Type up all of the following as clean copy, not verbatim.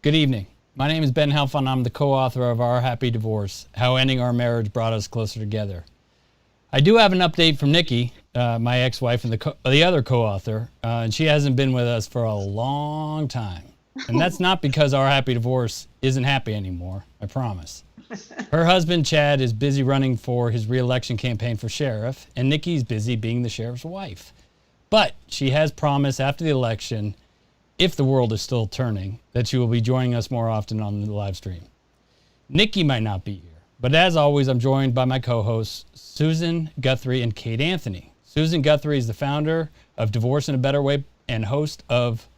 Good evening. My name is Ben Helfand. I'm the co-author of Our Happy Divorce, How Ending Our Marriage Brought Us Closer Together. I do have an update from Nikki, my ex-wife and the other co-author, and she hasn't been with us for a long time. And that's not because Our Happy Divorce isn't happy anymore, I promise. Her husband, Chad, is busy running for his re-election campaign for sheriff, and Nikki's busy being the sheriff's wife. But she has promised after the election, if the world is still turning, that she will be joining us more often on the live stream. Nikki might not be here, but as always, I'm joined by my co-hosts, Susan Guthrie and Kate Anthony. Susan Guthrie is the founder of Divorce in a Better Way and host of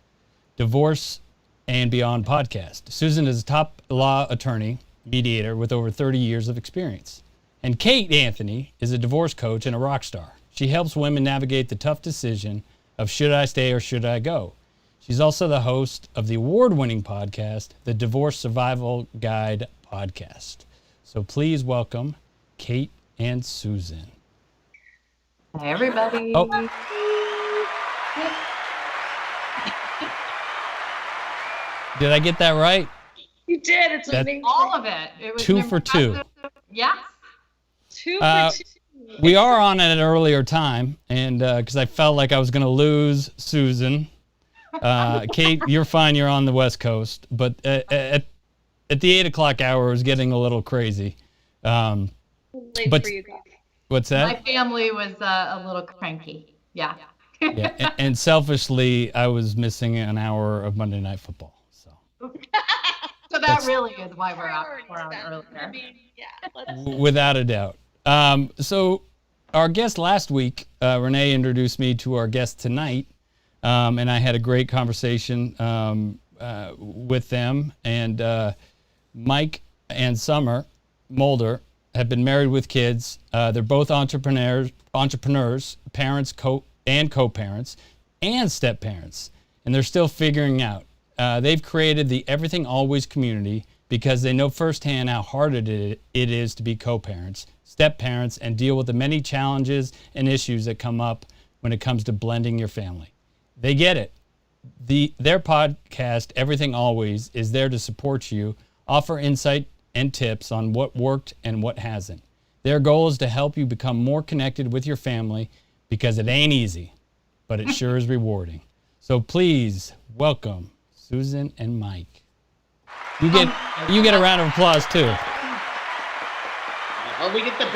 Divorce and Beyond podcast. Susan is a top law attorney, mediator with over 30 years of experience. And Kate Anthony is a divorce coach and a rock star. She helps women navigate the tough decision of should I stay or should I go? She's also the host of the award-winning podcast, the Divorce Survival Guide podcast. So please welcome Kate and Susan. Hi, everybody. Oh. Did I get that right? You did. It's amazing. All of it. It was 2 for 2. Yeah. 2 for 2. We are on at an earlier time, and because I felt like I was going to lose Susan. Kate, you're fine. You're on the West Coast, but at the 8 o'clock hour, it was getting a little crazy. Late but for you guys. what's that? My family was a little cranky. Yeah. Yeah, and selfishly, I was missing an hour of Monday Night Football. So So that really is why we're on earlier. I mean, yeah. without a doubt. So our guest last week, Renee introduced me to our guest tonight, and I had a great conversation with them. And Mike and Summer Mulder have been married with kids. They're both entrepreneurs, parents, co-parents, and step-parents, and they're still figuring out. They've created the Everything Always community because they know firsthand how hard it is to be co-parents, step-parents, and deal with the many challenges and issues that come up when it comes to blending your family. They get it. Their podcast, Everything Always, is there to support you, offer insight and tips on what worked and what hasn't. Their goal is to help you become more connected with your family because it ain't easy, but it sure is rewarding. So please welcome Susan and Mike. You get a round of applause too. Oh, we get the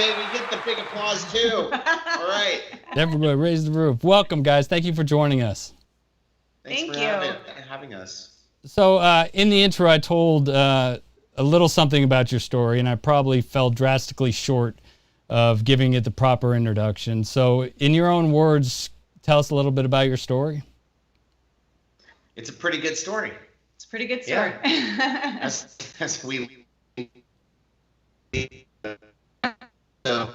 big applause too. All right. Everybody raise the roof. Welcome, guys. Thank you for joining us. Thanks Thank for you. having us. So in the intro, I told a little something about your story, and I probably fell drastically short of giving it the proper introduction. So in your own words, tell us a little bit about your story. It's a pretty good story. It's a pretty good story. As we so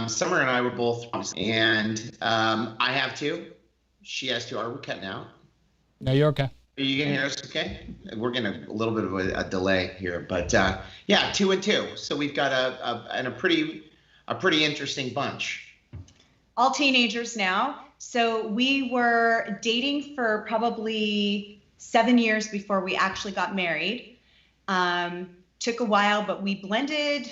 Summer and I were both, and I have two. She has two. Are we cutting out? No, you're okay. Are you gonna hear us okay? We're getting a little bit of a delay here, but yeah, 2 and 2. So we've got a pretty interesting bunch. All teenagers now. So we were dating for probably 7 years before we actually got married. Took a while, but we blended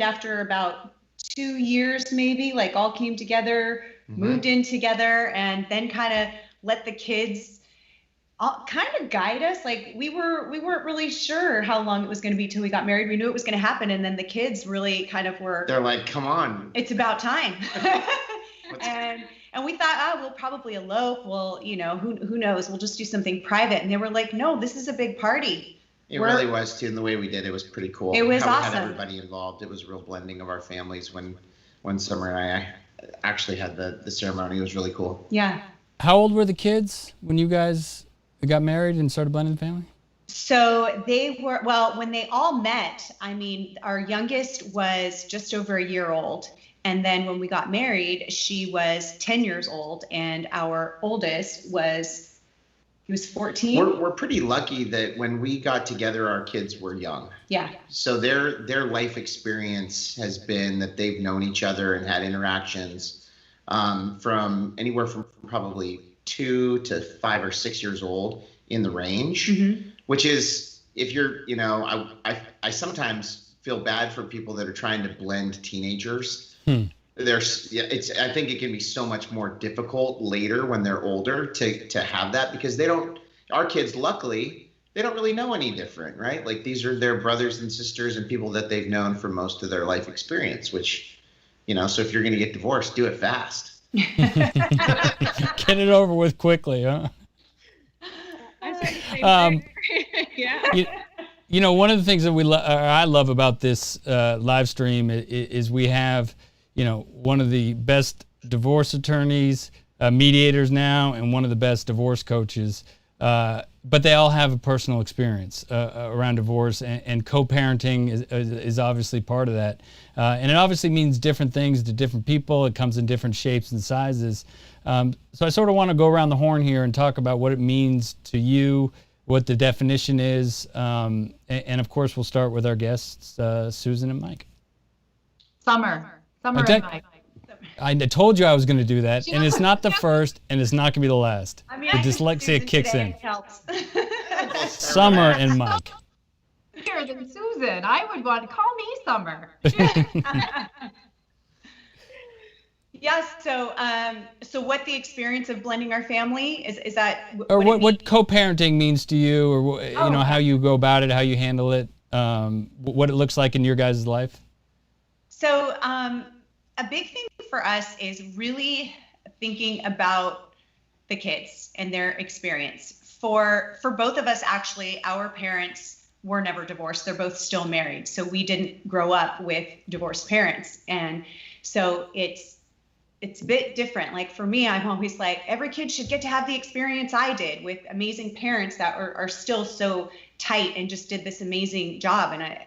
after about 2 years, maybe, like all came together, moved in together, and then kind of let the kids kind of guide us. Like we weren't really sure how long it was going to be till we got married. We knew it was going to happen, and then the kids really kind of were. They're like, "Come on, it's about time." And we thought, we'll probably elope. Well, who knows? We'll just do something private. And they were like, "No, this is a big party." It really was too, and the way we did it was pretty cool. It was How awesome. We had everybody involved. It was a real blending of our families when Summer and I actually had the ceremony. It was really cool. Yeah. How old were the kids when you guys got married and started blending the family? So they were, well, when they all met, I mean, our youngest was just over a year old. And then when we got married, she was 10 years old, and our oldest was, he was 14. We're pretty lucky that when we got together, our kids were young. Yeah. So their life experience has been that they've known each other and had interactions from anywhere from probably 2 to 5 or 6 years old in the range, which is, if you're, you know, I sometimes feel bad for people that are trying to blend teenagers. I think it can be so much more difficult later when they're older to have that, because our kids, luckily, they don't really know any different, right? Like, these are their brothers and sisters and people that they've known for most of their life experience, which, you know, so if you're going to get divorced, do it fast. Get it over with quickly, huh? Yeah. You know, one of the things that I love about this live stream is we have, you know, one of the best divorce attorneys, mediators now, and one of the best divorce coaches. But they all have a personal experience around divorce, and co-parenting is obviously part of that. And it obviously means different things to different people. It comes in different shapes and sizes. So I sort of want to go around the horn here and talk about what it means to you, what the definition is. And of course, we'll start with our guests, Susan and Mike. Summer and Mike. I told you I was going to do that, and it's not the first, and it's not going to be the last. I mean, the dyslexia kicks in. Summer and Mike. Bigger than Susan. I would want to call me Summer. Yes. So what the experience of blending our family is that? Or what co-parenting means to you, or you know, how you go about it, how you handle it, what it looks like in your guys' life. So a big thing for us is really thinking about the kids and their experience. For both of us, actually, our parents were never divorced. They're both still married. So we didn't grow up with divorced parents. And so it's a bit different. Like, for me, I'm always like, every kid should get to have the experience I did, with amazing parents that are still so tight and just did this amazing job. And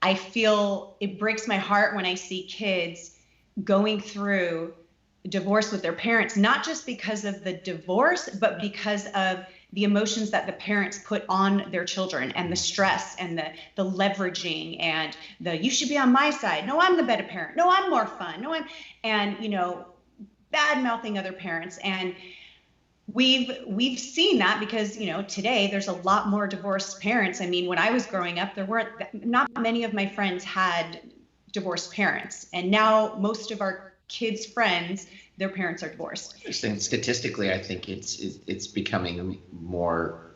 I feel it breaks my heart when I see kids going through divorce with their parents, not just because of the divorce, but because of the emotions that the parents put on their children, and the stress and the leveraging and you should be on my side. No, I'm the better parent. No, I'm more fun. No, and, you know, bad mouthing other parents. And we've seen that because, you know, today there's a lot more divorced parents. I mean, when I was growing up, not many of my friends had divorced parents. And now most of our kids' friends, their parents are divorced. Interesting. Statistically, I think it's becoming more,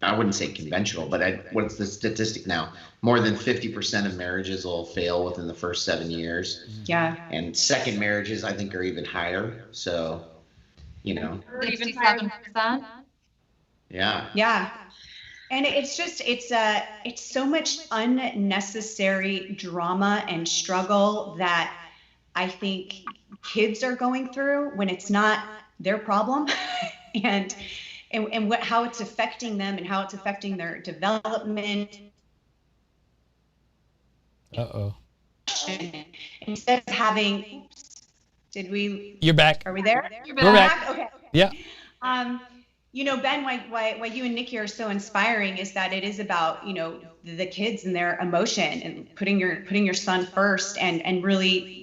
I wouldn't say conventional, but what's the statistic now? More than 50% of marriages will fail within the first 7 years. Yeah. And second marriages, I think, are even higher. So, you know. 67%. Yeah. Yeah. And it's just, it's so much unnecessary drama and struggle that I think kids are going through when it's not their problem, and how it's affecting them and how it's affecting their development. Instead of having, You're back. Are we there? You're We're back. Okay. Yeah. You know, Ben, why you and Nikki are so inspiring is that it is about, you know, the kids and their emotion, and putting your son first, and really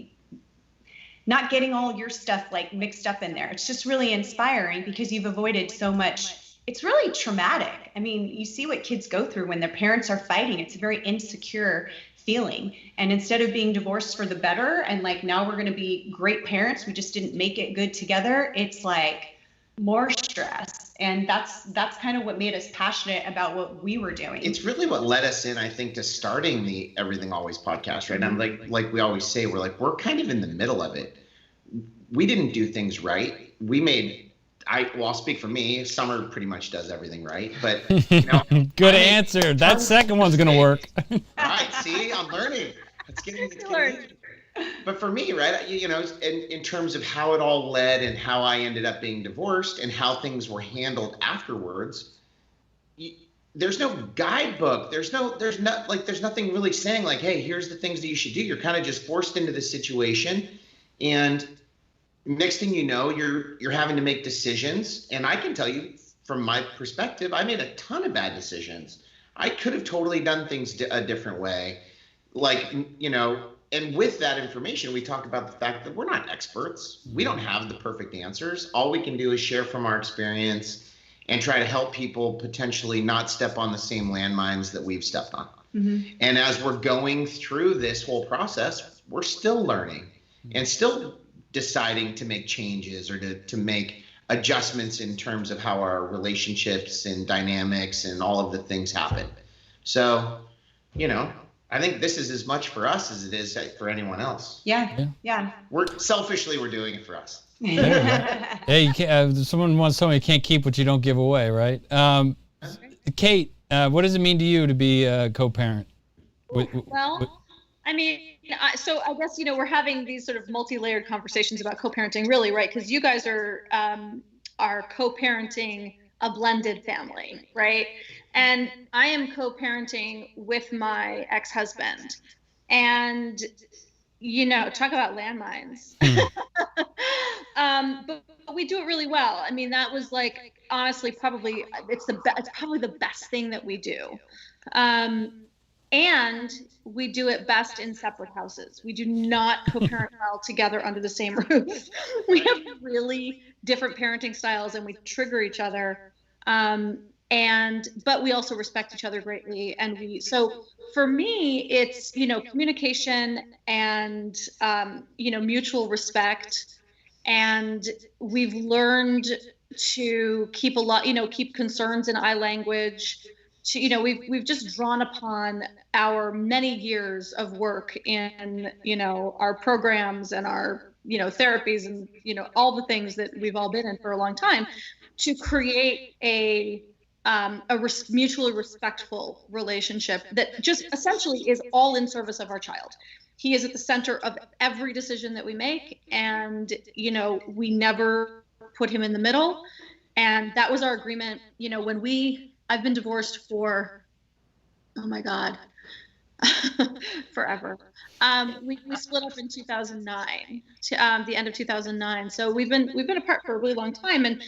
not getting all your stuff like mixed up in there. It's just really inspiring because you've avoided so much. It's really traumatic. I mean, you see what kids go through when their parents are fighting. It's a very insecure feeling. And instead of being divorced for the better, and like, now we're going to be great parents, we just didn't make it good together, it's like more stress. And that's kind of what made us passionate about what we were doing. It's really what led us in, I think, to starting the Everything Always podcast, right? And I'm like we always say, we're kind of in the middle of it. We didn't do things right. I'll speak for me. Summer pretty much does everything right, but you know, good answer. That second one's gonna work. All right, see, I'm learning. It's getting But for me, right, you know, in terms of how it all led and how I ended up being divorced and how things were handled afterwards, there's no guidebook. There's nothing really saying like, hey, here's the things that you should do. You're kind of just forced into this situation, and next thing you know, you're having to make decisions. And I can tell you from my perspective, I made a ton of bad decisions. I could have totally done things a different way. Like, you know, and with that information, we talk about the fact that we're not experts. We don't have the perfect answers. All we can do is share from our experience and try to help people potentially not step on the same landmines that we've stepped on. And as we're going through this whole process, we're still learning and still deciding to make changes or to make adjustments in terms of how our relationships and dynamics and all of the things happen. So, you know, I think this is as much for us as it is for anyone else. Yeah. We're doing it for us. Hey, you can't, someone once told me you can't keep what you don't give away, right? Kate, what does it mean to you to be a co-parent? Well, I mean, so I guess, you know, we're having these sort of multi-layered conversations about co-parenting, really, right? Because you guys are co-parenting a blended family, right? And I am co-parenting with my ex-husband. And, you know, talk about landmines. But we do it really well. I mean, that was like, honestly, probably, it's probably the best thing that we do. And we do it best in separate houses. We do not co-parent well together under the same roof. We have really different parenting styles and we trigger each other. But we also respect each other greatly. And so for me, it's, you know, communication and, you know, mutual respect. And we've learned to keep keep concerns in I language. You know, we've just drawn upon our many years of work in, you know, our programs and our, you know, therapies and, you know, all the things that we've all been in for a long time to create a mutually respectful relationship that just essentially is all in service of our child. He is at the center of every decision that we make. And, you know, we never put him in the middle. And that was our agreement, you know, I've been divorced for, oh my God, forever. We split up in 2009, the end of 2009. So we've been apart for a really long time. And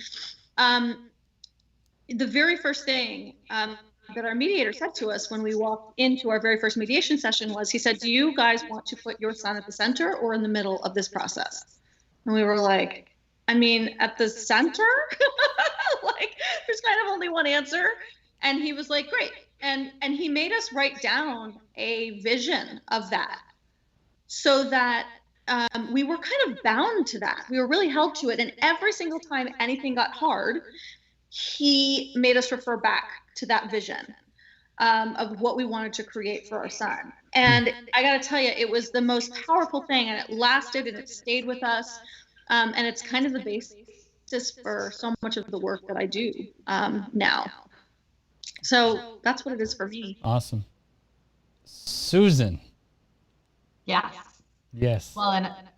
the very first thing that our mediator said to us when we walked into our very first mediation session was, he said, "Do you guys want to put your son at the center or in the middle of this process?" And we were like, I mean, at the center? Like, there's kind of only one answer. And he was like, great. And he made us write down a vision of that so that we were kind of bound to that. We were really held to it. And every single time anything got hard, he made us refer back to that vision of what we wanted to create for our son. And I got to tell you, it was the most powerful thing, and it lasted and it stayed with us. And it's kind of the basis for so much of the work that I do now. So that's what it is for me. Awesome. Susan. Yes. Well,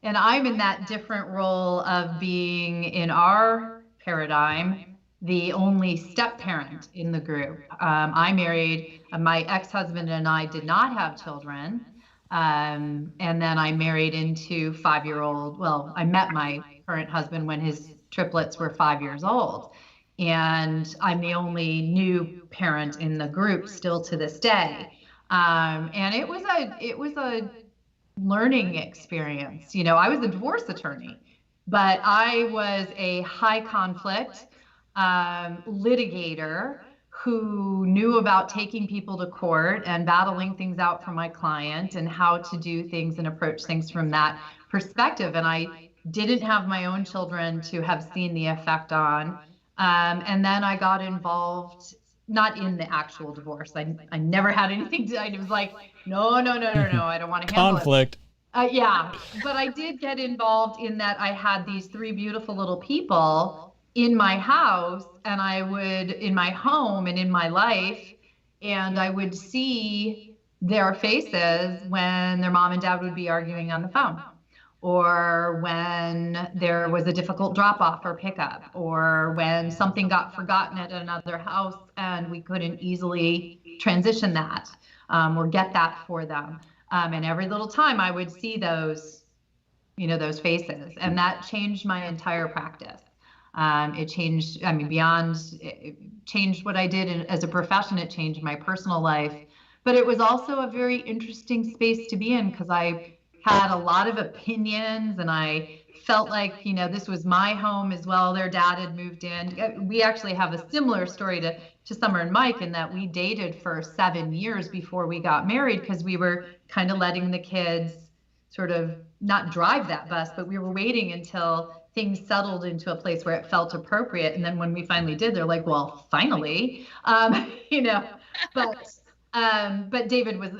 and I'm in that different role of being, in our paradigm, the only step parent in the group. I married, my ex-husband and I did not have children. And then I married into 5-year-old. Well, I met my current husband when his triplets were 5 years old. And I'm the only new parent in the group still to this day. And it was a learning experience. You know, I was a divorce attorney, but I was a high conflict litigator who knew about taking people to court and battling things out for my client and how to do things and approach things from that perspective. And I didn't have my own children to have seen the effect on. And then I got involved, not in the actual divorce. I never had anything to, I was like, no, I don't want to handle Conflict. Yeah, but I did get involved in that. I had these 3 beautiful little people in my house, and I would, in my home and in my life, and I would see their faces when their mom and dad would be arguing on the phone, or when there was a difficult drop off or pickup, or when something got forgotten at another house and we couldn't easily transition that or get that for them. And every little time I would see those, those faces, and that changed my entire practice. It changed, it changed what I did as a profession. It changed my personal life, but it was also a very interesting space to be in, because I had a lot of opinions, and I felt like, this was my home as well. Their dad had moved in. We actually have a similar story to Summer and Mike, in that we dated for 7 years before we got married, because we were kind of letting the kids sort of not drive that bus, but we were waiting until things settled into a place where it felt appropriate. And then when we finally did, they're like, well, finally, but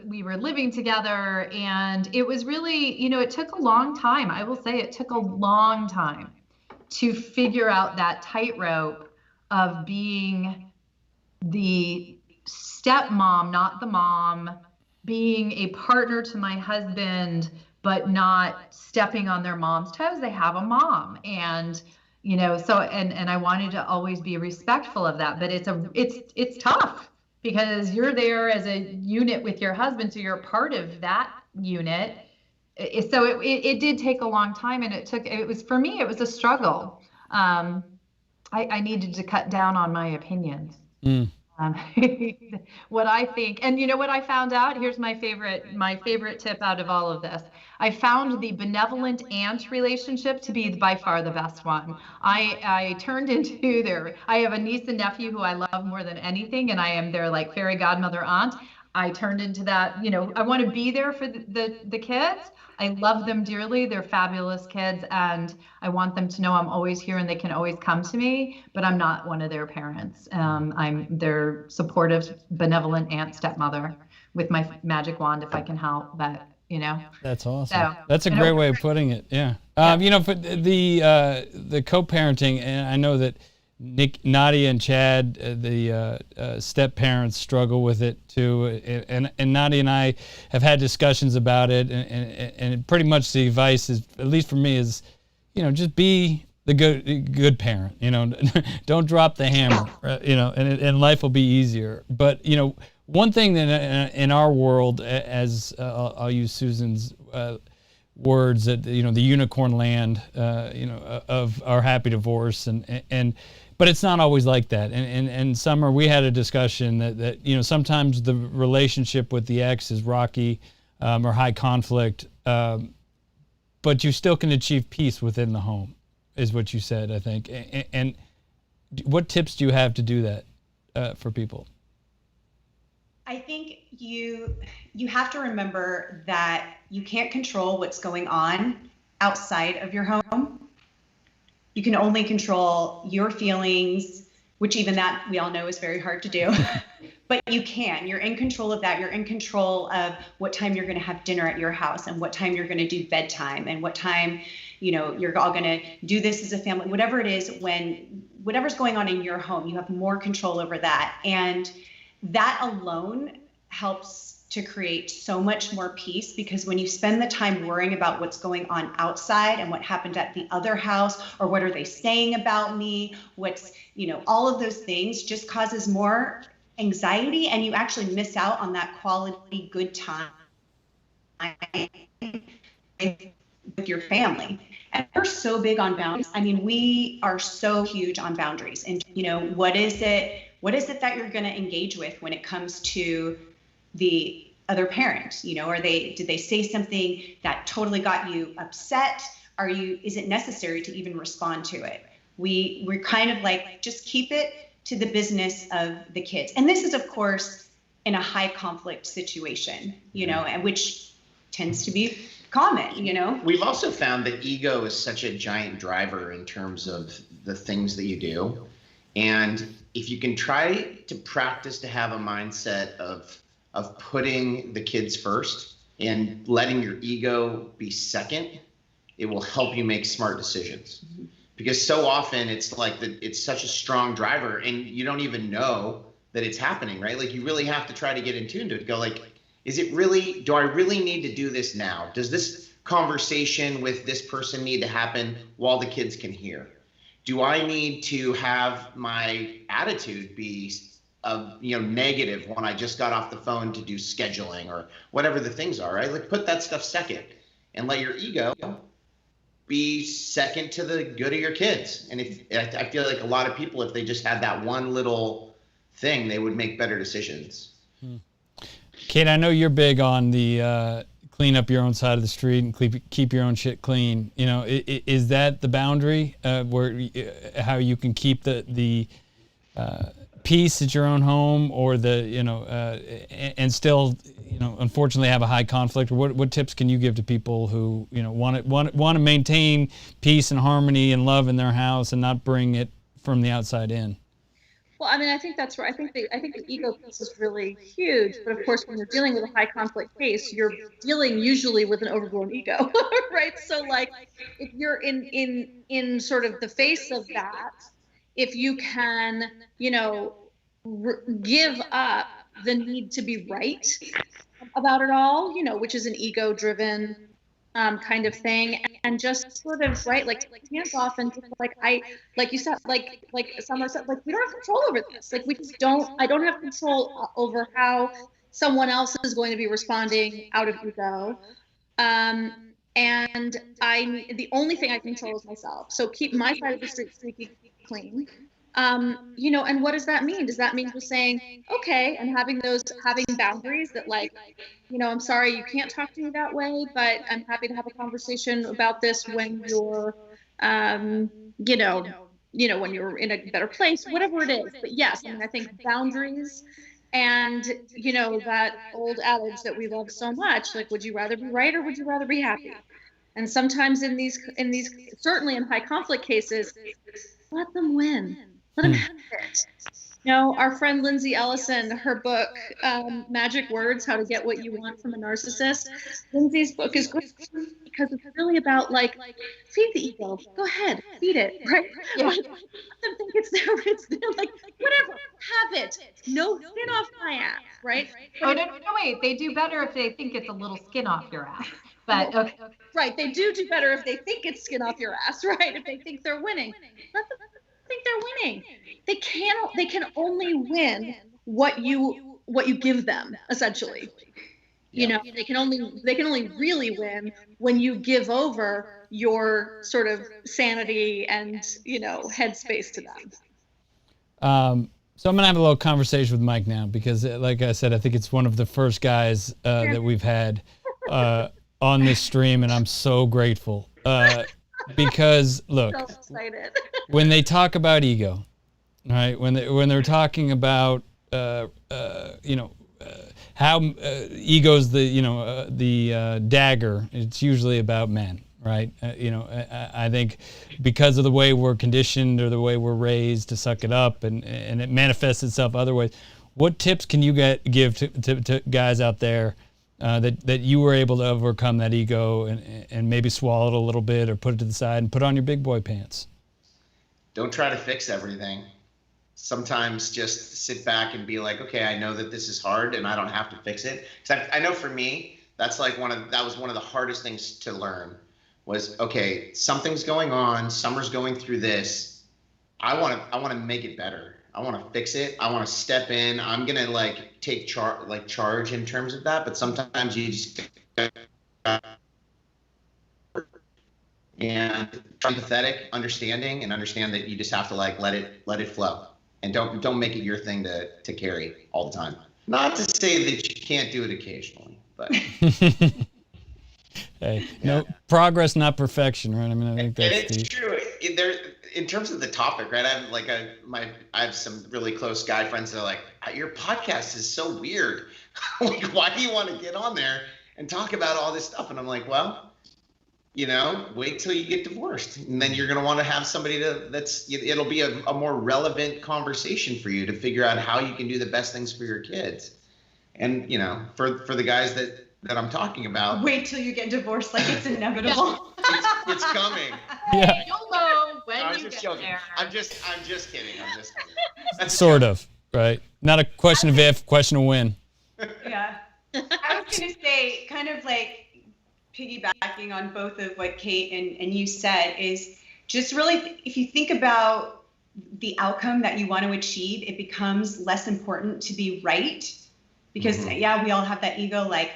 we were living together, and it was really, it took a long time. I will say it took a long time to figure out that tightrope of being the stepmom, not the mom, being a partner to my husband, but not stepping on their mom's toes. They have a mom, and and I wanted to always be respectful of that. But it's tough, because you're there as a unit with your husband, so you're part of that unit. So it did take a long time, and for me, it was a struggle. I needed to cut down on my opinions. What I think, and what I found out, here's my favorite tip out of all of this. I found the benevolent aunt relationship to be by far the best one. I turned into I have a niece and nephew who I love more than anything, and I am their like fairy godmother aunt. I turned into that, I want to be there for the kids. I love them dearly. They're fabulous kids, and I want them to know I'm always here and they can always come to me, but I'm not one of their parents. I'm their supportive, benevolent aunt, stepmother with my magic wand if I can help, but That's awesome. So, that's a great way of putting it. Yeah. For the co-parenting, and I know that Nadia and Chad, the step parents, struggle with it too, and Nadia and I have had discussions about it, and pretty much the advice is, at least for me, is, just be the good parent. Don't drop the hammer. And life will be easier. But one thing that in our world, as I'll use Susan's words, that the unicorn land, of our happy divorce, but it's not always like that. And Summer, we had a discussion that sometimes the relationship with the ex is rocky, or high conflict, but you still can achieve peace within the home, is what you said, I think. And what tips do you have to do that for people? I think you have to remember that you can't control what's going on outside of your home. You can only control your feelings, which even that we all know is very hard to do. But you're in control of that. You're in control of what time you're going to have dinner at your house, and what time you're going to do bedtime, and what time, you're all going to do this as a family, whatever it is. Whatever's going on in your home, you have more control over that. And that alone helps to create so much more peace, because when you spend the time worrying about what's going on outside and what happened at the other house, or what are they saying about me, what's, all of those things just causes more anxiety, and you actually miss out on that quality good time with your family. And we're so big on boundaries. I mean, we are so huge on boundaries. And what is it that you're going to engage with when it comes to the other parent? Did they say something that totally got you upset? Is it necessary to even respond to it? We're kind of like, just keep it to the business of the kids. And this is, of course, in a high conflict situation, and which tends to be common, We've also found that ego is such a giant driver in terms of the things that you do. And if you can try to practice to have a mindset of putting the kids first and letting your ego be second, it will help you make smart decisions. Mm-hmm. Because so often it's like it's such a strong driver, and you don't even know that it's happening, right? Like, you really have to try to get in tune to it. Go like, do I really need to do this now? Does this conversation with this person need to happen while the kids can hear? Do I need to have my attitude be negative when I just got off the phone to do scheduling or whatever the things are, right? Like, put that stuff second and let your ego be second to the good of your kids. And I feel like a lot of people, if they just had that one little thing, they would make better decisions. Kate, I know you're big on the clean up your own side of the street and keep your own shit clean. You know, is that the boundary where how you can keep the peace at your own home, or and still, unfortunately have a high conflict? Or what tips can you give to people who want to maintain peace and harmony and love in their house and not bring it from the outside in? Well, I mean, I think that's right. I think the ego piece is really huge. But of course, when you're dealing with a high conflict case, you're dealing usually with an overblown ego, right? So, like, if you're in sort of the face of that, if you can, give up the need to be right about it all, which is an ego-driven kind of thing, and just sort of like hands off, and just like you said, like Summer said, like, we don't have control over this. Like, I don't have control over how someone else is going to be responding out of ego. And the only thing I control is myself. So keep my side of the street squeaky clean. And what does that mean? Does that mean just saying, okay, and having boundaries that, like, I'm sorry, you can't talk to me that way, but I'm happy to have a conversation about this when you're, when you're in a better place, whatever it is. But yes, I mean, I think boundaries, and, that old adage that we love so much, like, would you rather be right or would you rather be happy? And sometimes in these, certainly in high conflict cases, let them win. Let them have it. Our friend Lindsay Ellison, her book, Magic Words, How to Get What You Want from a Narcissist. Lindsay's book is great because it's really about, like, feed the ego. Go ahead, feed it, right? Yeah. Like, let them think it's there, like, whatever, have it. No skin off my ass, right? Oh, no, wait. They do better if they think it's a little skin off your ass. But okay. Right, they do better if they think it's skin off your ass, right? If they think they're winning, let them think they're winning. They can only win what you give them, essentially. They can only really win when you give over your sort of sanity and headspace to them. So I'm gonna have a little conversation with Mike now, because, like I said, I think it's one of the first guys that we've had on this stream, and I'm so grateful. Because look, so excited. When they talk about ego, right? When they're talking about how ego's the dagger, it's usually about men, right? I think because of the way we're conditioned or the way we're raised to suck it up, and it manifests itself other ways. What tips can you give to guys out there that you were able to overcome that ego and maybe swallow it a little bit, or put it to the side and put on your big boy pants? Don't try to fix everything. Sometimes just sit back and be like, okay, I know that this is hard and I don't have to fix it. Because I know for me, that was one of the hardest things to learn, was, okay, something's going on, Summer's going through this. I want to make it better. I want to fix it. I want to step in. I'm going to take charge in terms of that. But sometimes you just and empathetic, understanding, and understand that you just have to let it flow, and don't make it your thing to carry all the time. Not to say that you can't do it occasionally, but hey, no progress, not perfection, right? I mean, I think that's true. In terms of the topic, right? I have some really close guy friends that are like, your podcast is so weird. Like, why do you want to get on there and talk about all this stuff? And I'm like, well, wait till you get divorced, and then you're going to want to have somebody it'll be a more relevant conversation for you to figure out how you can do the best things for your kids. And, for the guys that I'm talking about, wait till you get divorced, like it's inevitable. it's coming. Yeah. You'll know when you get there. I'm just kidding. That's sort of, right? Not a question of if, question of when. Yeah. I was going to say, kind of like piggybacking on both of what Kate and you said, is just really, if you think about the outcome that you want to achieve, it becomes less important to be right. Because yeah, we all have that ego, like,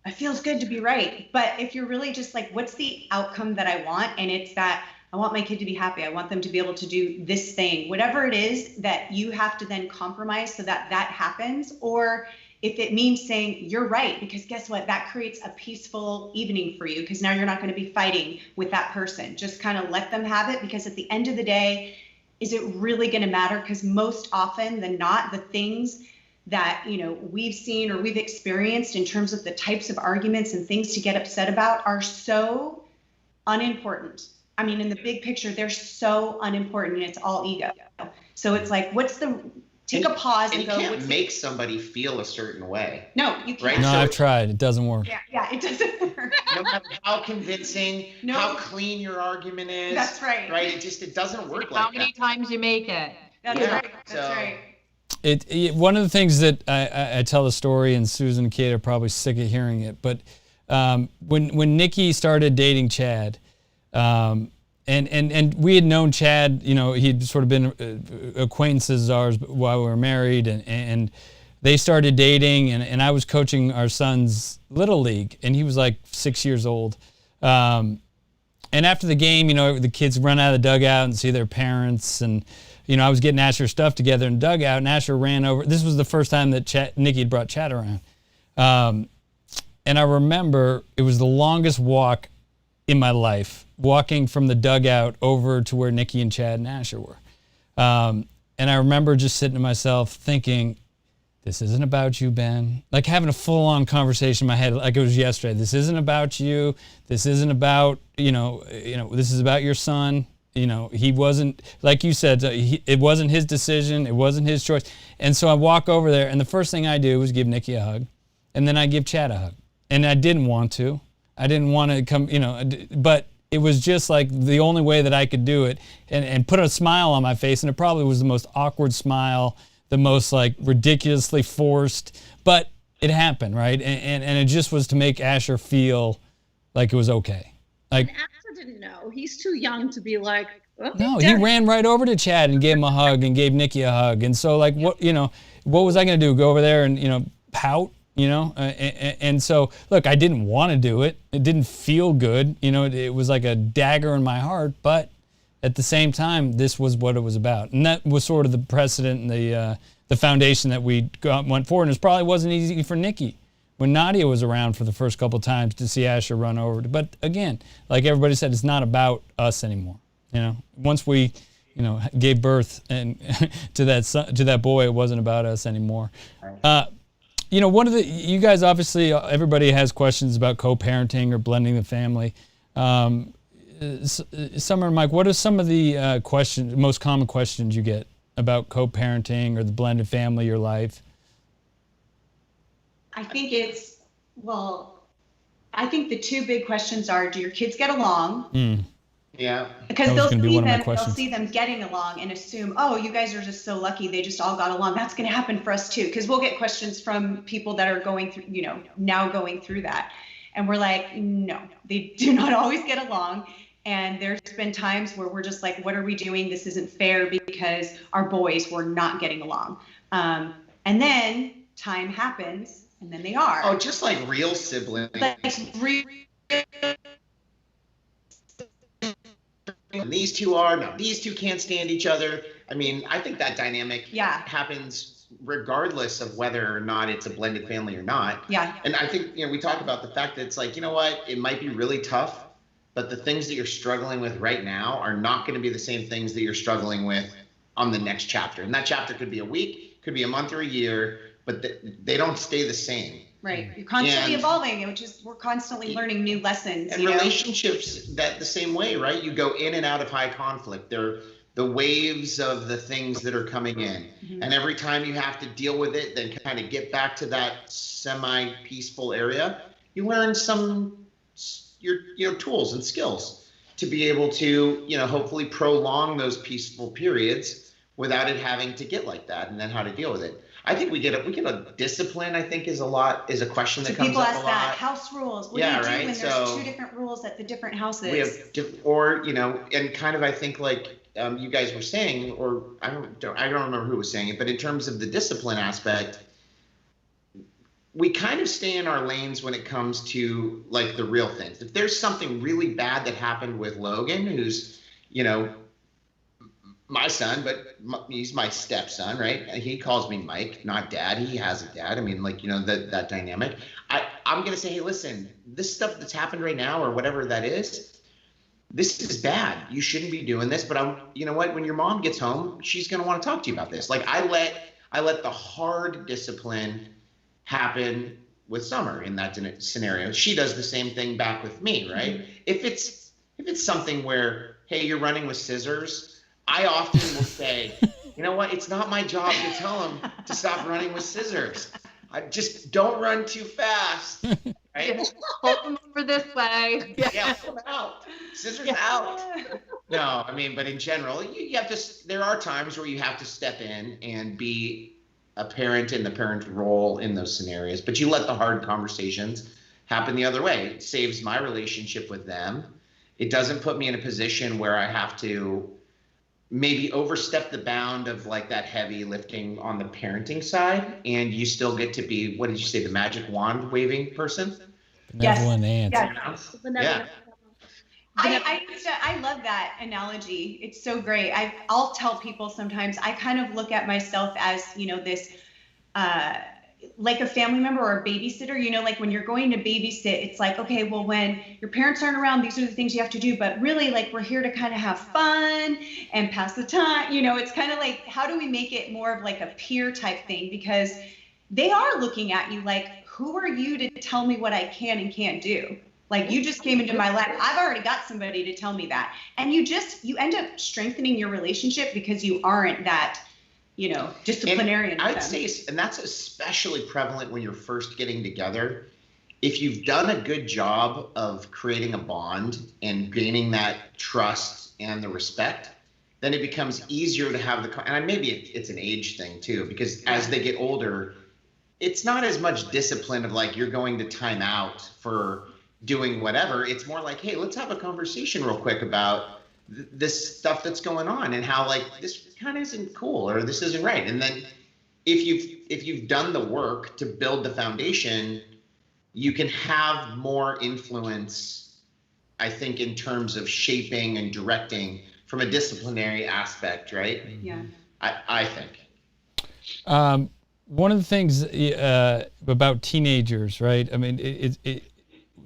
it feels good to be right. But if you're really just like, what's the outcome that I want? And it's that I want my kid to be happy. I want them to be able to do this thing, whatever it is that you have to then compromise so that happens. Or if it means saying you're right, because guess what, that creates a peaceful evening for you, because now you're not going to be fighting with that person. Just kind of let them have it, because at the end of the day, is it really going to matter? Because most often than not, the things that, you know, we've seen or we've experienced in terms of the types of arguments and things to get upset about are so unimportant. I mean, in the big picture, they're so unimportant, and it's all ego. So it's like, take a pause and go. You can't make somebody feel a certain way. No, you can't. Right? No, So I've tried. It doesn't work. Yeah, it doesn't work. No matter how convincing, No. how clean your argument is. That's right. Right? It doesn't work like that. How many times you make it. That's Yeah, right. That's so- right. One of the things that I tell the story, and Susan and Kate are probably sick of hearing it, but when Nikki started dating Chad, and we had known Chad, you know, he'd sort of been acquaintances of ours while we were married, and they started dating, and I was coaching our son's little league, and he was like 6 years old. And after the game, you know, the kids run out of the dugout and see their parents, and you know, I was getting Asher's stuff together in the dugout, and Asher ran over. This was the first time that Nikki had brought Chad around. And I remember it was the longest walk in my life, walking from the dugout over to where Nikki and Chad and Asher were. And I remember just sitting to myself thinking, this isn't about you, Ben. Like having a full-on conversation in my head like it was yesterday. This isn't about you. This isn't about, you know, this is about your son. You know, he wasn't, like you said, it wasn't his decision. It wasn't his choice. And so I walk over there, and the first thing I do was give Nikki a hug, and then I give Chad a hug. And I didn't want to. I didn't want to come, you know, but it was just like the only way that I could do it and put a smile on my face. And it probably was the most awkward smile, the most like ridiculously forced, but it happened, right? And it just was to make Asher feel like it was okay. Like, And Asher didn't know. He's too young to be like, oh, no, he ran right over to Chad and gave him a hug and gave Nikki a hug. And so like, what was I going to do? Go over there and, you know, pout? You know, and so, look, I didn't want to do it. It didn't feel good. You know, it was like a dagger in my heart. But at the same time, this was what it was about. And that was sort of the precedent and the foundation that we went forward. And it probably wasn't easy for Nikki when Nadia was around for the first couple of times to see Asher run over. But again, like everybody said, it's not about us anymore. You know, once we, you know, gave birth and to that boy, it wasn't about us anymore. You know, you guys obviously, everybody has questions about co-parenting or blending the family. Summer and Mike, what are some of the most common questions you get about co-parenting or the blended family, your life? I think I think the two big questions are, do your kids get along? Yeah. Because they'll see them getting along and assume, oh, you guys are just so lucky they just all got along. That's going to happen for us too. Because we'll get questions from people that are going through, you know, now going through that. And we're like, no, they do not always get along. And there's been times where we're just like, what are we doing? This isn't fair, because our boys were not getting along. And then time happens, and then they are. Oh, just like real siblings. And these two are, now these two can't stand each other. I mean, I think that dynamic happens regardless of whether or not it's a blended family or not. Yeah. And I think, you know, we talk about the fact that it's like, you know what, it might be really tough, but the things that you're struggling with right now are not going to be the same things that you're struggling with on the next chapter. And that chapter could be a week, could be a month or a year, but they don't stay the same. Right. You're constantly evolving, which is we're constantly learning new lessons. And relationships that the same way, right? You go in and out of high conflict. They're the waves of the things that are coming in. Mm-hmm. And every time you have to deal with it, then kind of get back to that semi-peaceful area, you learn your tools and skills to be able to, you know, hopefully prolong those peaceful periods without it having to get like that, and then how to deal with it. I think we get a discipline, I think is a question that comes up a lot. People ask that, house rules. What do you do when there's two different rules at the different houses? We have, or, you know, and kind of, I think like you guys were saying, or I don't remember who was saying it, but in terms of the discipline aspect, we kind of stay in our lanes when it comes to like the real things. If there's something really bad that happened with Logan, who's, you know, my son, but he's my stepson, right? He calls me Mike, not dad. He has a dad. I mean, like, that dynamic. I'm going to say, hey, listen, this stuff that's happened right now or whatever that is, this is bad. You shouldn't be doing this. But you know what? When your mom gets home, she's going to want to talk to you about this. Like I let the hard discipline happen with Summer in that scenario. She does the same thing back with me, right? Mm-hmm. If it's something where, hey, you're running with scissors, I often will say, you know what? It's not my job to tell him to stop running with scissors. I just don't run too fast. Right? Hold them over this way. Yeah, hold them out. Scissors out. No, I mean, but in general, you have to. There are times where you have to step in and be a parent in the parent role in those scenarios. But you let the hard conversations happen the other way. It saves my relationship with them. It doesn't put me in a position where I have to maybe overstep the bound of like that heavy lifting on the parenting side, and you still get to be, what did you say, the magic wand waving person? Benevolent aunt. Yes. Benevolent. Yeah. I love that analogy. It's so great. I'll tell people sometimes I kind of look at myself as, this like a family member or a babysitter, like when you're going to babysit, it's like, okay, well, when your parents aren't around, these are the things you have to do. But really, like, we're here to kind of have fun and pass the time. It's kind of like, how do we make it more of like a peer type thing? Because they are looking at you like, who are you to tell me what I can and can't do? Like, you just came into my life. I've already got somebody to tell me that. And you end up strengthening your relationship because you aren't that, disciplinarian. I'd say, and that's especially prevalent when you're first getting together. If you've done a good job of creating a bond and gaining that trust and the respect, then it becomes easier to have and maybe it's an age thing too, because as they get older, it's not as much discipline of like, you're going to time out for doing whatever. It's more like, hey, let's have a conversation real quick about this stuff that's going on and how like this kind of isn't cool or this isn't right. And then if you've done the work to build the foundation, you can have more influence, I think, in terms of shaping and directing from a disciplinary aspect, right? Yeah. I think. One of the things about teenagers, right? I mean,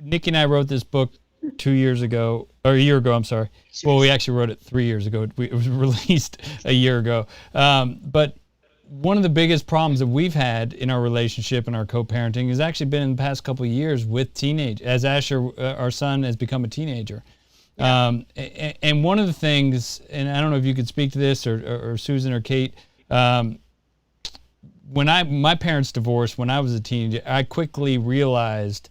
Nikki and I wrote this book 2 years ago, or a year ago, I'm sorry. Well, we actually wrote it 3 years ago. It was released a year ago. But one of the biggest problems that we've had in our relationship and our co-parenting has actually been in the past couple of years with as Asher, our son, has become a teenager. Yeah. And one of the things, and I don't know if you could speak to this or Susan or Kate, when my parents divorced when I was a teenager, I quickly realized,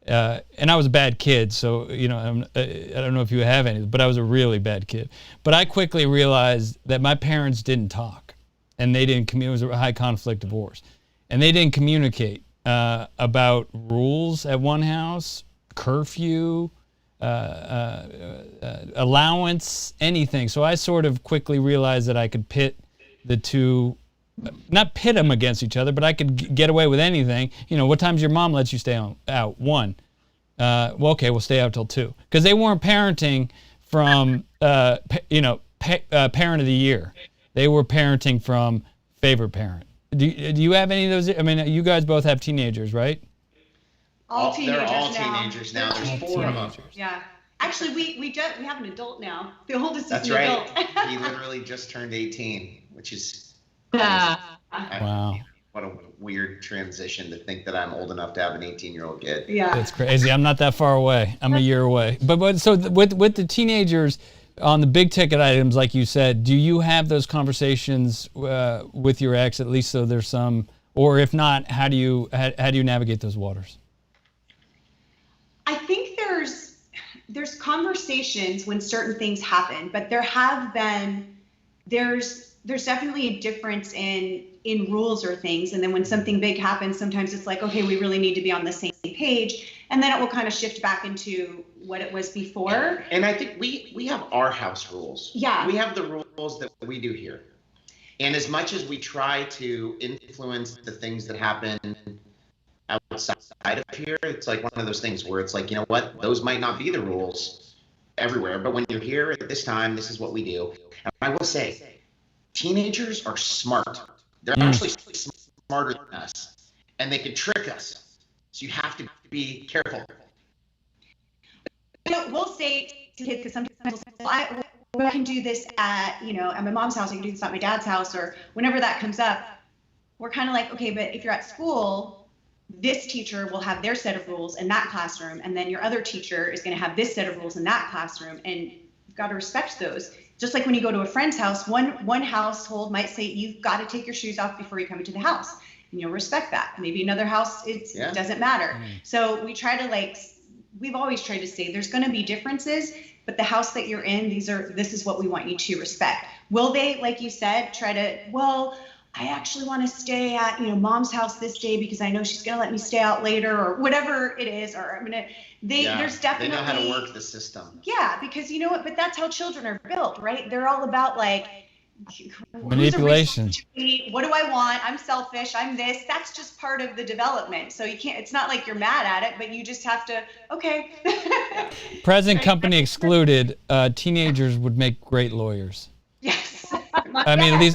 and I was a bad kid, so I don't know if you have any, but I was a really bad kid. But I quickly realized that my parents didn't talk, and they didn't communicate. It was a high conflict divorce, and they didn't communicate about rules at one house, curfew, allowance, anything. So I sort of quickly realized that I could pit the two. Not pit them against each other, but I could get away with anything. What time's your mom lets you stay out? 1. Well, okay, we'll stay out till 2. Because they weren't parenting from, parent of the year. They were parenting from favorite parent. Do you have any of those? I mean, you guys both have teenagers, right? All teenagers They're all now. teenagers now. There's 4 of them. Yeah. Actually, we have an adult now. The oldest That's is an right. adult. He literally just turned 18, which is... Wow. What a weird transition to think that I'm old enough to have an 18-year-old kid. Yeah. It's crazy. I'm not that far away. I'm a year away. But so with the teenagers on the big ticket items, like you said, do you have those conversations with your ex, at least so there's some, or if not, how do you navigate those waters? I think there's conversations when certain things happen, but there's definitely a difference in rules or things. And then when something big happens, sometimes it's like, okay, we really need to be on the same page. And then it will kind of shift back into what it was before. And I think we have our house rules. Yeah. We have the rules that we do here. And as much as we try to influence the things that happen outside of here, it's like one of those things where it's like, you know what, those might not be the rules everywhere. But when you're here at this time, this is what we do. And I will say, teenagers are smart. They're actually smarter than us, and they can trick us. So you have to be careful. We'll say to kids, because sometimes we'll say, well, I can do this at, at my mom's house, I can do this at my dad's house, or whenever that comes up, we're kind of like, okay, but if you're at school, this teacher will have their set of rules in that classroom, and then your other teacher is going to have this set of rules in that classroom, and you've got to respect those. Just like when you go to a friend's house, one household might say, you've got to take your shoes off before you come into the house, and you'll respect that. Maybe another house, it doesn't matter. So we try to we've always tried to say there's going to be differences, but the house that you're in, this is what we want you to respect. Will they, like you said, try to, well, I actually want to stay at, mom's house this day because I know she's going to let me stay out later, or whatever it is, or I'm going to, there's definitely. They know how to work the system. Yeah, because you know what, but that's how children are built, right? They're all about manipulation. What do I want? I'm selfish. I'm this. That's just part of the development. So you can't, it's not like you're mad at it, but you just have to, okay. Present company excluded, teenagers would make great lawyers. Yes. I mean,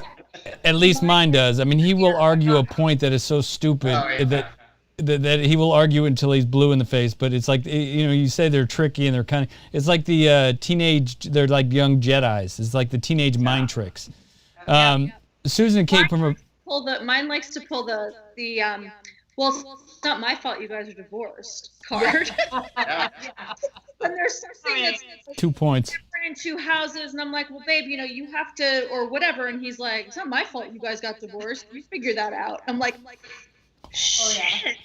at least mine does. I mean, he will argue a point that is so stupid that he will argue until he's blue in the face. But it's like, you say they're tricky and they're kind of, it's like the they're like young Jedis. It's like the teenage mind tricks. Susan and Kate mine likes to pull the well, it's not my fault you guys are divorced card. And there's something that's 2 points. We're in 2 houses, and I'm like, well, babe, you have to, or whatever. And he's like, it's not my fault you guys got divorced. You figure that out. I'm like, shit.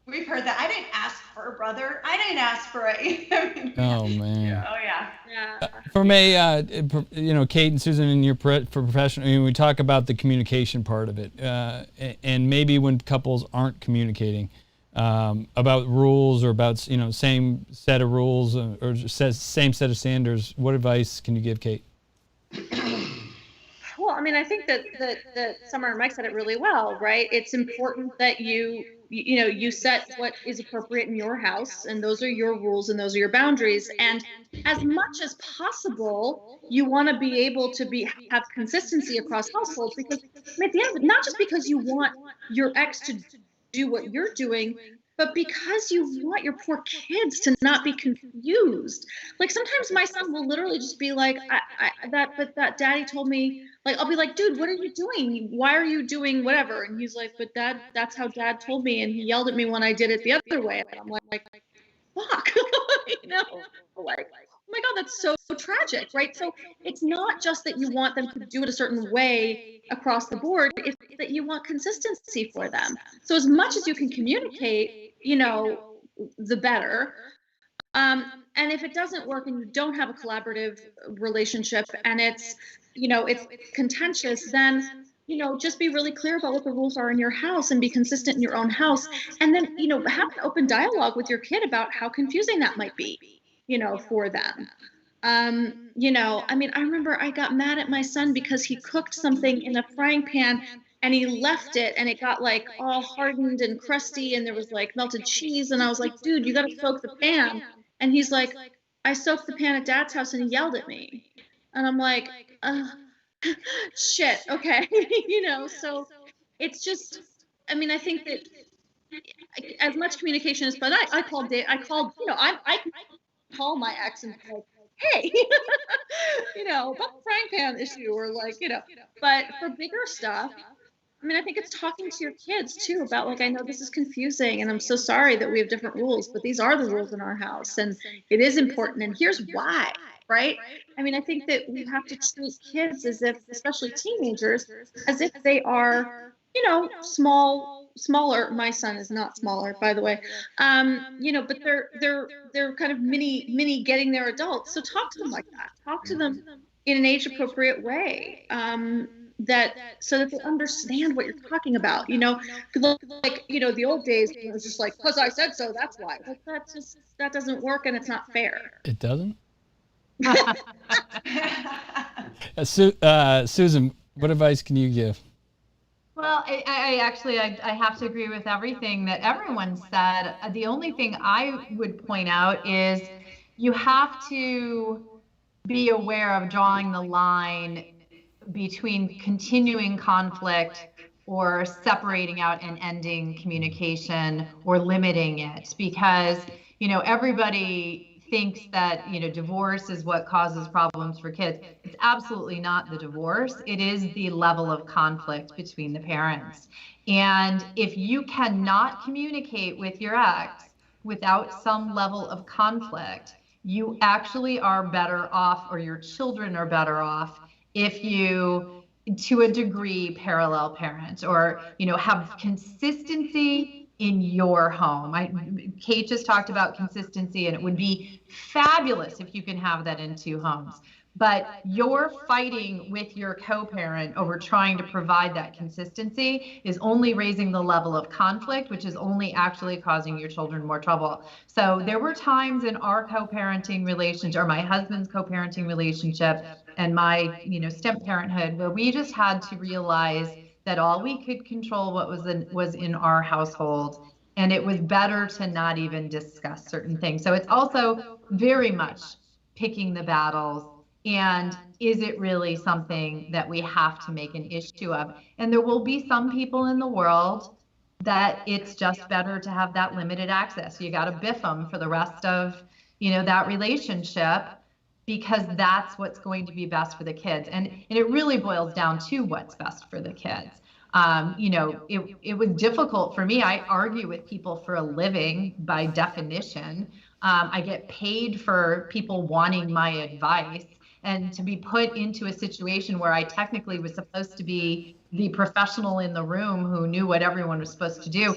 We've heard that. I didn't ask for a brother. I didn't ask for a. Oh man. Oh yeah. From Kate and Susan, in your professional, we talk about the communication part of it, and maybe when couples aren't communicating about rules or about same set of rules or same set of standards, what advice can you give, Kate? Well, I mean, I think that Summer and Mike said it really well, right? It's important that you set what is appropriate in your house, and those are your rules and those are your boundaries. And as much as possible, you want to be able to have consistency across households, because at the end of it, not just because you want your ex to do what you're doing, but because you want your poor kids to not be confused. Like sometimes my son will literally just be like, that daddy told me, like, I'll be like, dude, what are you doing? Why are you doing whatever? And he's like, but dad, that's how dad told me. And he yelled at me when I did it the other way. And I'm like, fuck, like, oh my God, that's so tragic, right? So it's not just that you want them to do it a certain way across the board, it's that you want consistency for them. So as much as you can communicate, the better. And if it doesn't work and you don't have a collaborative relationship and it's contentious, then, just be really clear about what the rules are in your house and be consistent in your own house. And then, have an open dialogue with your kid about how confusing that might be, for them. I mean, I remember I got mad at my son because he cooked something in a frying pan and he left it and it got like all hardened and crusty and there was like melted cheese. And I was like, dude, you got to soak the pan. And he's like, I soaked the pan at Dad's house and he yelled at me. And I'm like, shit. Okay. So it's just, I mean, I think that as much communication as, but I called, I call my ex and be like, hey, about the frying pan issue or like, but for bigger stuff, I mean, I think it's talking to your kids too about like, I know this is confusing and I'm so sorry that we have different rules, but these are the rules in our house and it is important and here's why, right? I mean, I think that we have to treat kids as if, especially teenagers, as if they are, smaller. My son is not smaller, by the way. But they're kind of mini getting their adults. So talk to them like that. Talk to them in an age appropriate way. So that they understand what you're talking about, like, the old days, it was just like, because I said so, that's why. Like, that doesn't work and it's not fair. It doesn't? Susan, what advice can you give? Well, I actually have to agree with everything that everyone said. The only thing I would point out is you have to be aware of drawing the line between continuing conflict or separating out and ending communication or limiting it, because, everybody thinks that, divorce is what causes problems for kids. It's absolutely not the divorce. It is the level of conflict between the parents. And if you cannot communicate with your ex without some level of conflict, you actually are better off, or your children are better off, if you, to a degree, parallel parent, or have consistency in your home. Kate just talked about consistency, and it would be fabulous if you can have that in two homes. But you're fighting with your co-parent over trying to provide that consistency is only raising the level of conflict, which is only actually causing your children more trouble. So there were times in our co-parenting relationship, or my husband's co-parenting relationship, and my, step parenthood, where we just had to realize that all we could control was in our household, and it was better to not even discuss certain things. So it's also very much picking the battles. And is it really something that we have to make an issue of? And there will be some people in the world that it's just better to have that limited access. You got to biff them for the rest of, that relationship, because that's what's going to be best for the kids. And it really boils down to what's best for the kids. It was difficult for me. I argue with people for a living by definition. I get paid for people wanting my advice. And to be put into a situation where I technically was supposed to be the professional in the room who knew what everyone was supposed to do,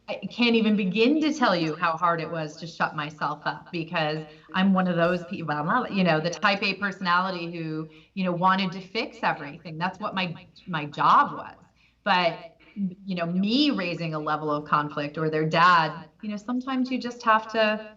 I can't even begin to tell you how hard it was to shut myself up, because I'm one of those people, I'm not, the type A personality who, wanted to fix everything. That's what my job was. But, me raising a level of conflict, or their dad, sometimes you just have to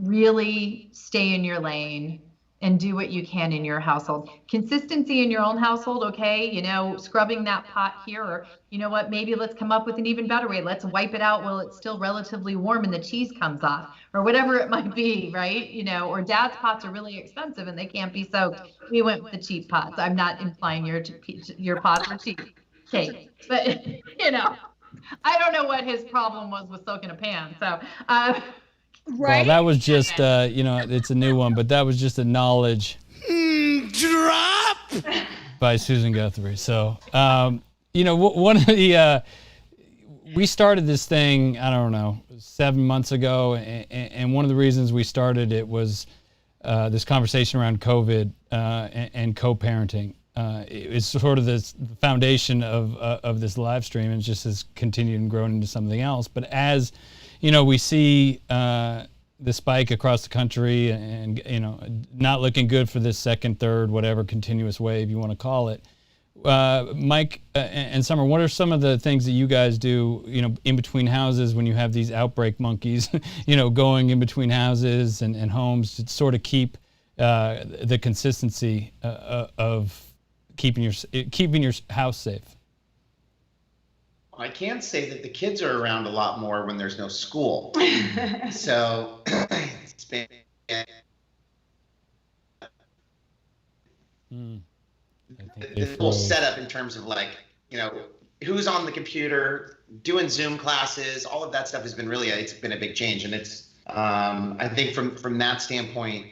really stay in your lane and do what you can in your household. Consistency in your own household, okay, scrubbing that pot here, or what, maybe let's come up with an even better way. Let's wipe it out while it's still relatively warm and the cheese comes off, or whatever it might be, right? Or dad's pots are really expensive and they can't be soaked. We went with the cheap pots. I'm not implying your pots are cheap, Kate, but I don't know what his problem was with soaking a pan. So, Right? Well, that was just, it's a new one, but that was just a knowledge drop by Susan Guthrie. So, one of the, we started this thing, I don't know, 7 months ago, and one of the reasons we started it was this conversation around COVID and co-parenting. It's sort of this foundation of this live stream, and just has continued and grown into something else. But as we see the spike across the country, and not looking good for this second, third, whatever continuous wave you want to call it. Mike and Summer, what are some of the things that you guys do, in between houses when you have these outbreak monkeys, going in between houses and homes to sort of keep the consistency of keeping your house safe? I can say that the kids are around a lot more when there's no school. So it's been the whole setup in terms of who's on the computer, doing Zoom classes, all of that stuff has been it's been a big change. And it's, I think from that standpoint,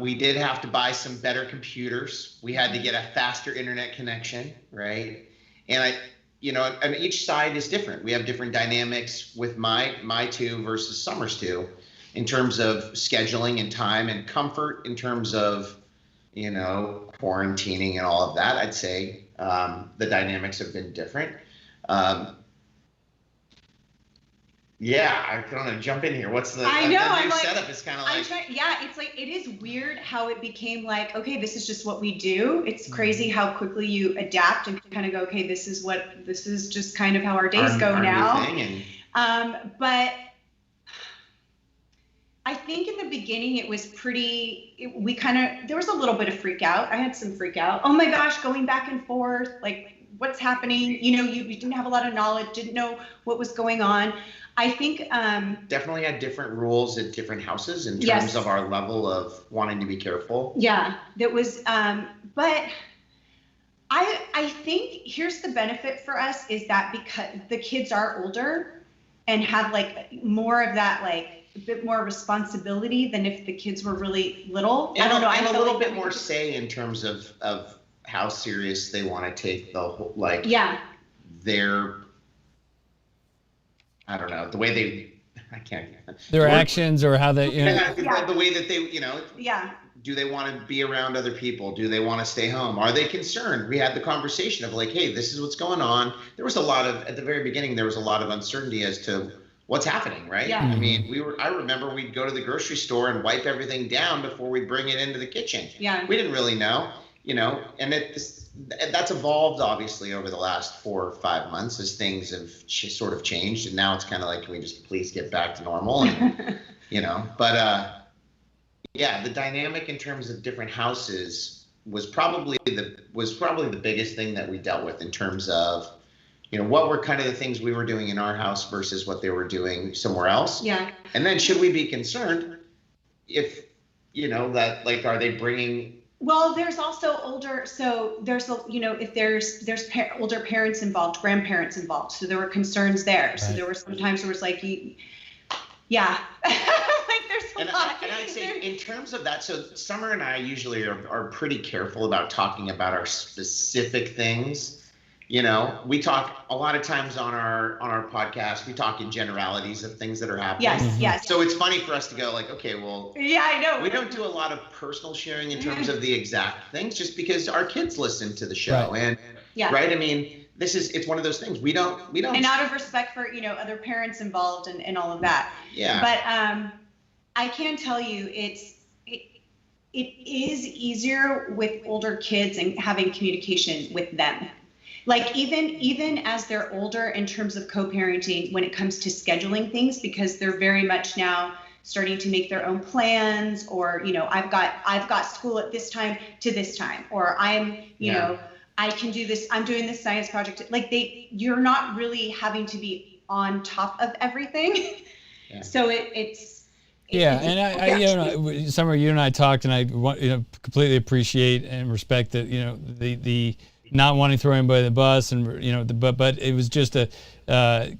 we did have to buy some better computers. We had to get a faster internet connection, right? And and each side is different. We have different dynamics with my two versus Summer's two in terms of scheduling and time and comfort, in terms of, quarantining and all of that. I'd say the dynamics have been different. Yeah, I don't know. Jump in here. What's the new setup? Is kind of it's it is weird how it became okay, this is just what we do. It's crazy how quickly you adapt and kind of go, okay, this is just kind of how our days go now. But I think in the beginning it was there was a little bit of freak out. I had some freak out. Oh my gosh, going back and forth, what's happening? You didn't have a lot of knowledge, didn't know what was going on. I think definitely had different rules at different houses in terms of our level of wanting to be careful. Yeah, that was, but think here's the benefit for us is that because the kids are older and have like more of that, like a bit more responsibility than if the kids were really little. And I don't know. And I a feel little like bit more say in terms of how serious they want to take the whole, like, their, I don't know, the way they, I can't. Their actions or how they, the way that they, do they want to be around other people? Do they want to stay home? Are they concerned? We had the conversation of like, hey, this is what's going on. There was a lot of, at the very beginning, there was a lot of uncertainty as to what's happening, right? Yeah. I mean, I remember we'd go to the grocery store and wipe everything down before we'd bring it into the kitchen. Yeah. We didn't really know, and that's evolved obviously over the last 4 or 5 months as things have sort of changed. And now it's kind of like, can we just please get back to normal? And, yeah, the dynamic in terms of different houses was probably the biggest thing that we dealt with in terms of, what were kind of the things we were doing in our house versus what they were doing somewhere else. Yeah. And then should we be concerned if, that, like, are they bringing? Well, there's also older, so there's, if there's older parents involved, grandparents involved, so there were concerns there. Right. So there were some times where it was like, like there's a lot. And I'd say in terms of that, so Summer and I usually are pretty careful about talking about our specific things. We talk a lot of times on our podcast, we talk in generalities of things that are happening. Yes, yes. So it's funny for us to go like, okay, well, yeah, I know. We don't do a lot of personal sharing in terms of the exact things, just because our kids listen to the show. Right. And right, I mean, it's one of those things. We don't. And out of respect for, other parents involved and all of that. Yeah. But I can tell you it is easier with older kids and having communication with them. Like even as they're older in terms of co-parenting when it comes to scheduling things, because they're very much now starting to make their own plans, or, I've got school at this time to this time, or I'm, I can do this, I'm doing this science project. Like you're not really having to be on top of everything. Yeah. So it's Summer, you and I talked, and I completely appreciate and respect that, the not wanting to throw anybody under the bus, and but it was just a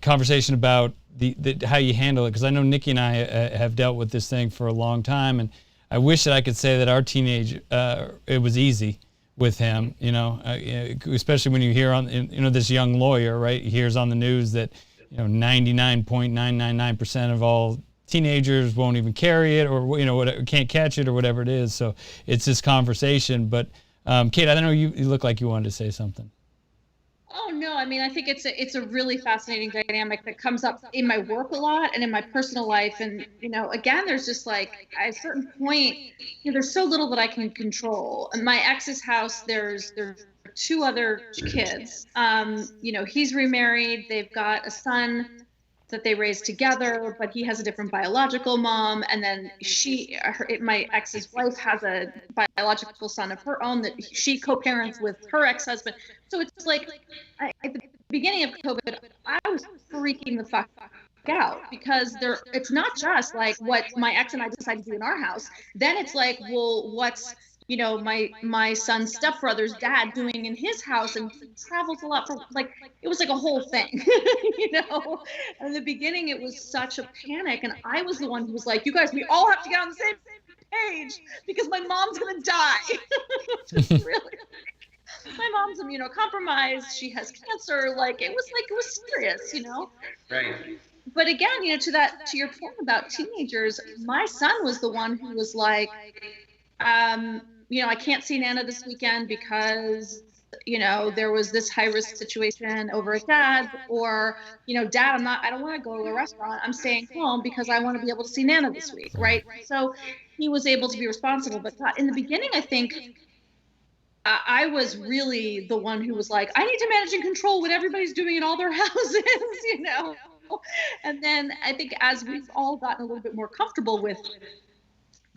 conversation about the how you handle it, because I know Nikki and I have dealt with this thing for a long time, and I wish that I could say that our teenage it was easy with him, especially when you hear on this young lawyer, right? He hears on the news that 99.999% of all teenagers won't even carry it, or can't catch it, or whatever it is. So it's this conversation, but. Kate, I don't know, you look like you wanted to say something. Oh no, I mean, I think it's a really fascinating dynamic that comes up in my work a lot and in my personal life. And again, there's just like at a certain point, there's so little that I can control. In my ex's house, there's 2 other kids. He's remarried. They've got a son that they raised together, but he has a different biological mom, and then my ex's wife has a biological son of her own that she co-parents with her ex-husband. So it's like at the beginning of COVID, I was freaking the fuck out, because it's not just like what my ex and I decided to do in our house. Then it's like, well, what's my son's stepbrother's dad doing in his house, and he travels a lot for, like, it was like a whole thing, And in the beginning it was such a panic, and I was the one who was like, you guys, we all have to get on the same page because my mom's gonna die. Really, my mom's immunocompromised, she has cancer, it was serious, Right. But again, to your point about teenagers, my son was the one who was like, I can't see Nana this weekend because, there was this high risk situation over at Dad's, or, Dad, I don't want to go to a restaurant. I'm staying home because I want to be able to see Nana this week. Right. So he was able to be responsible. But in the beginning, I think I was really the one who was like, I need to manage and control what everybody's doing in all their houses, And then I think as we've all gotten a little bit more comfortable with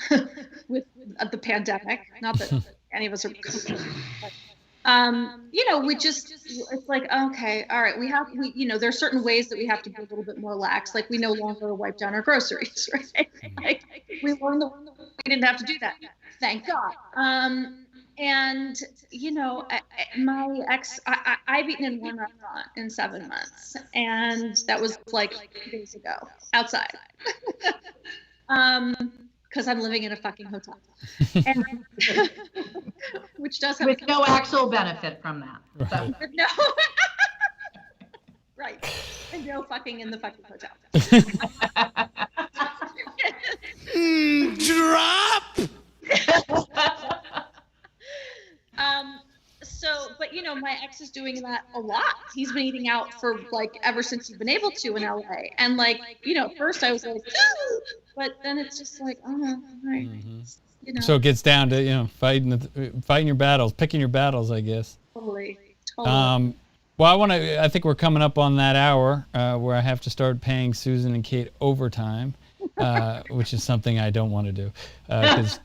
the pandemic, not that any of us are comfortable, but, we just, it's like, okay, all right, there are certain ways that we have to be a little bit more lax. Like, we no longer wipe down our groceries, right? Like, we learned that we didn't have to do that, thank God. And my ex, I've eaten in one restaurant in 7 months, and that was like 2 days ago outside. Because I'm living in a fucking hotel, and, which does have with no actual benefit from that. So. no, right, and no fucking in the fucking hotel. Drop. So, but my ex is doing that a lot. He's been eating out for like ever since he's been able to in LA. And like, first I was like, but then it's just like, oh no, right. Mm-hmm. So it gets down to, fighting your battles, picking your battles, I guess. Totally. Well, I think we're coming up on that hour where I have to start paying Susan and Kate overtime, which is something I don't want to do. 'Cause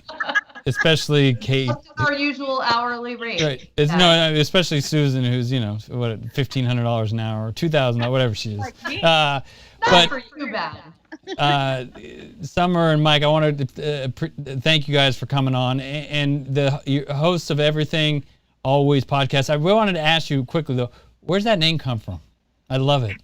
especially Kate. Our usual hourly rate. Right. No, especially Susan, who's $1,500 an hour, $2,000, whatever she is. Not but for you, bad. Summer and Mike, I wanted to thank you guys for coming on, and the hosts of Everything Always podcast. I wanted to ask you quickly though, where's that name come from? I love it.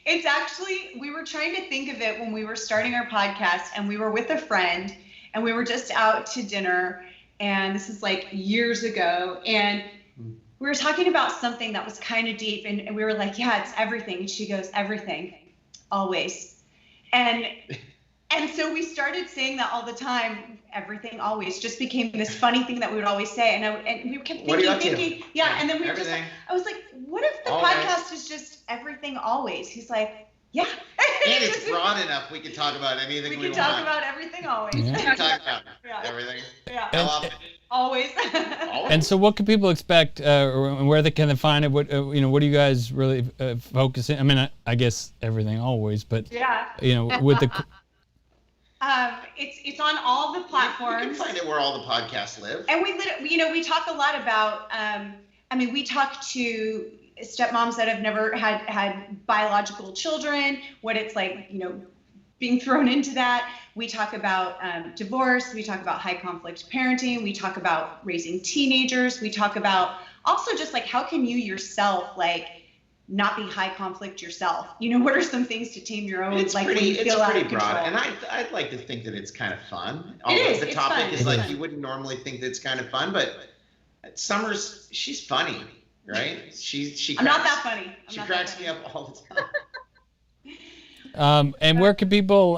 It's actually, we were trying to think of it when we were starting our podcast, and we were with a friend. And we were just out to dinner, and this is like years ago, and we were talking about something that was kind of deep, and we were like, yeah, it's everything. And she goes, everything, always. And so we started saying that all the time, everything, always, just became this funny thing that we would always say. And we kept thinking, yeah, and then we were just like, I was like, what if the podcast is just everything, always? He's like, yeah. And it's broad enough. We can talk about anything we want. We can talk about everything, always. Yeah. We can talk about everything. Yeah. Always. And so, what can people expect, or where can they find it? What what do you guys really focus in? I mean, I guess everything, always, but with the. It's on all the platforms. You can find it where all the podcasts live. And we talk a lot about. We talk to stepmoms that have never had biological children, what it's like, being thrown into that. We talk about divorce. We talk about high conflict parenting. We talk about raising teenagers. We talk about also just like, how can you yourself not be high conflict yourself? What are some things to tame your own? It's pretty broad, and I'd like to think that it's kind of fun. Although the topic is like, you wouldn't normally think that it's kind of fun, but Summer's, she's funny. Right? I'm not that funny. She cracks me up all the time. And where can people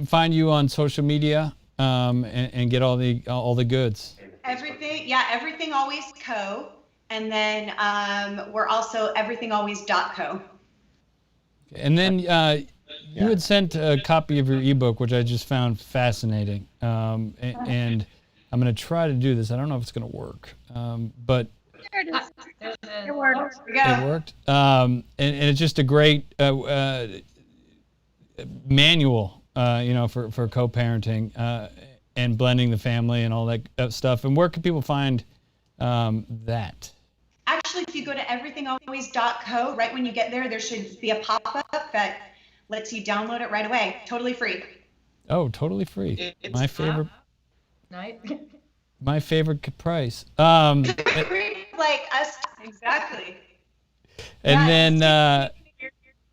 find you on social media and get all the goods? Everything Always Co. And then we're also everythingalways.co. And then you had sent a copy of your ebook, which I just found fascinating. And I'm going to try to do this. I don't know if it's going to work, but. There it is. It worked. It worked. And it's just a great manual, for co-parenting and blending the family and all that stuff. And where can people find that? Actually, if you go to everythingalways.co, right when you get there should be a pop-up that lets you download it right away. Totally free. Oh, totally free. My favorite. Night. My favorite price. Like us, exactly. And then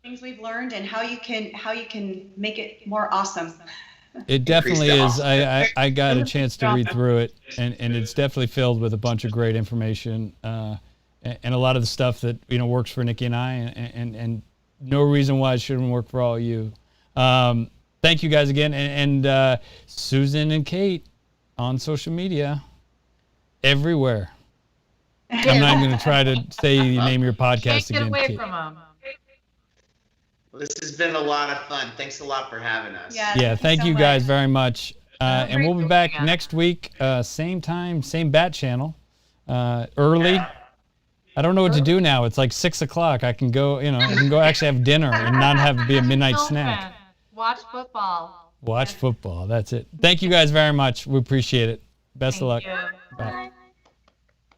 things we've learned and how you can make it more awesome. It definitely is. I got a chance to read through it, and it's definitely filled with a bunch of great information and a lot of the stuff that works for Nikki and I, and no reason why it shouldn't work for all you. Thank you guys again, and Susan and Kate on social media everywhere. I'm not even going to try to say the name of your podcast again. Can't get away Kate. from them. Well, this has been a lot of fun. Thanks a lot for having us. Yeah, thank you guys very much. And we'll be back next week, same time, same bat channel, early. I don't know what to do now. It's like 6 o'clock. I can go, actually have dinner and not have to be a midnight snack. Watch football. Watch football. That's it. Thank you guys very much. We appreciate it. Best of luck. You. Bye.